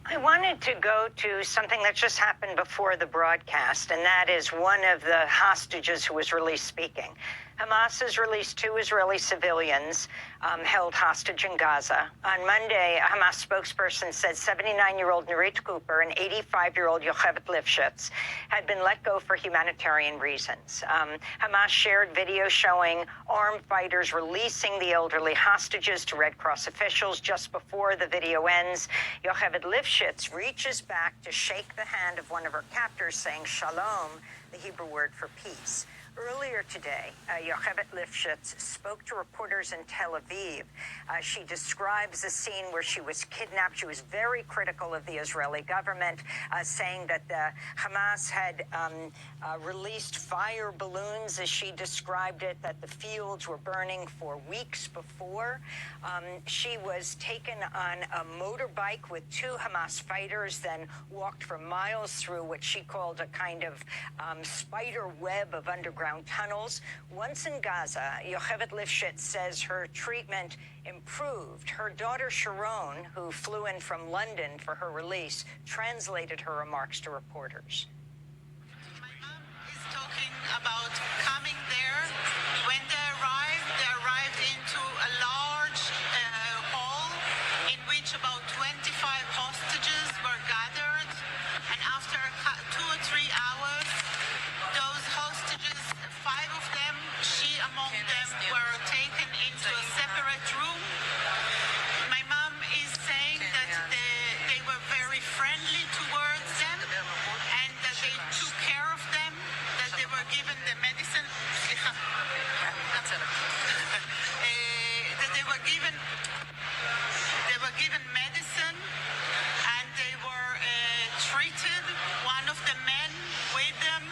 I wanted to go to something that just happened before the broadcast, and that is one of the hostages who was released speaking. Hamas has released 2 Israeli civilians held hostage in Gaza. On Monday, a Hamas spokesperson said 79-year-old Nurit Cooper and 85-year-old Yocheved Lifshitz had been let go for humanitarian reasons. Hamas shared video showing armed fighters releasing the elderly hostages to Red Cross officials. Just before the video ends, Yocheved Lifshitz reaches back to shake the hand of one of her captors, saying shalom, the Hebrew word for peace. Earlier today, Yocheved Lifshitz spoke to reporters in Tel Aviv. She describes a scene where she was kidnapped. She was very critical of the Israeli government, saying that the Hamas had released fire balloons, as she described it, that the fields were burning for weeks before. She was taken on a motorbike with 2 Hamas fighters, then walked for miles through what she called a kind of spider web of underground tunnels. Once in Gaza, Yocheved Lifshitz says her treatment improved. Her daughter Sharon, who flew in from London for her release, translated her remarks to reporters. My mom is talking about coming there. When they arrived into a large hall in which about 25 hostages were gathered, and after 2 or 3 hours, those hostages, 5 of them, she among them, were taken into a separate room. My mom is saying that they were very friendly towards them, and that they took care of them, that they were given the medicine. That they were given medicine, and they were treated. One of the men with them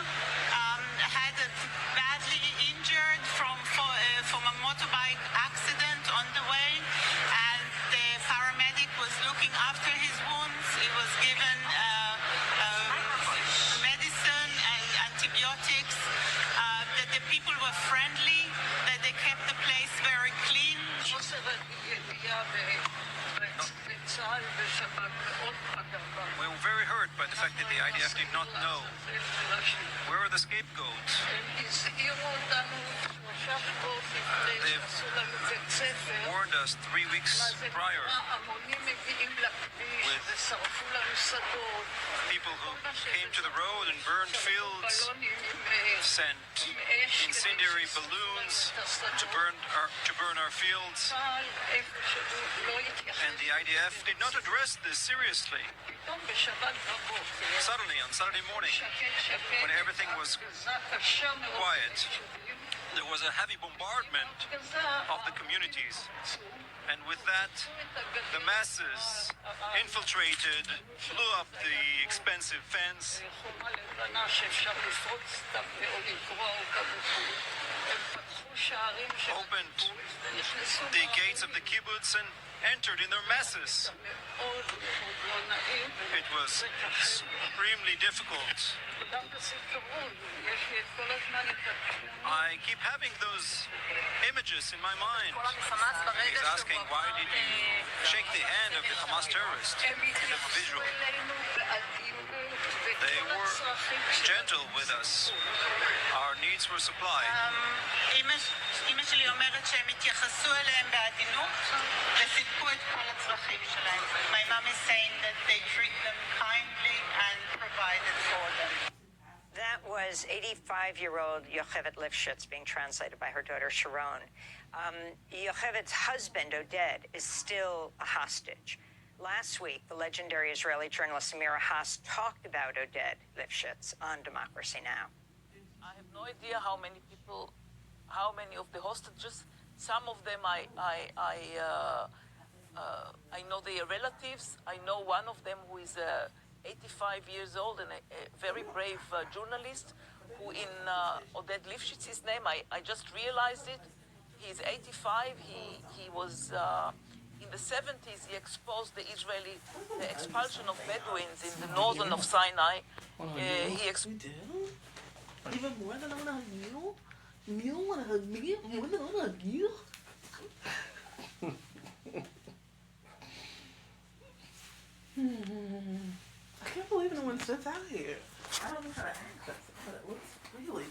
had a badly injured from a motorbike accident on the way, and the paramedic was looking after his wounds. He was given medicine and antibiotics. That the people were friendly, that they kept the place very clean. We were very hurt by the fact that the IDF did not know where are the scapegoats. They've warned us 3 weeks prior with people who came to the road and burned fields, sent incendiary balloons to burn our fields, and the IDF did not address this seriously. Suddenly, on Saturday morning, when everything was quiet, there was a heavy bombardment of the communities. And with that, the masses infiltrated, blew up the expensive fence, opened the gates of the kibbutz and entered in their masses. It was extremely difficult. I keep having those images in my mind. He's asking, why did you shake the hand of the Hamas terrorist? The visual. They were gentle with us. Our needs were supplied. אמא שלי אומרת שהם התייחסו אליהם בעדינות וסיפקו את כל הצרכים שלהם. My mom is saying that they treat them kindly and provided for them. That was 85-year-old Yocheved Lifshitz being translated by her daughter Sharon. Yocheved's husband, Oded, is still a hostage. Last week, the legendary Israeli journalist Amira Haas talked about Oded Lifshitz on Democracy Now! I have no idea how many people, how many of the hostages. Some of them I know their relatives. I know one of them who is 85 years old and a very brave journalist who in Oded Lifshitz's name, I just realized it. He's 85. He was in the 70s. He exposed the expulsion of Bedouins in the northern of Sinai. Even more than I want to hug you? You want to hug me? More than I want to hug you? can't believe no one sits out here. I don't know how to access it, but it looks really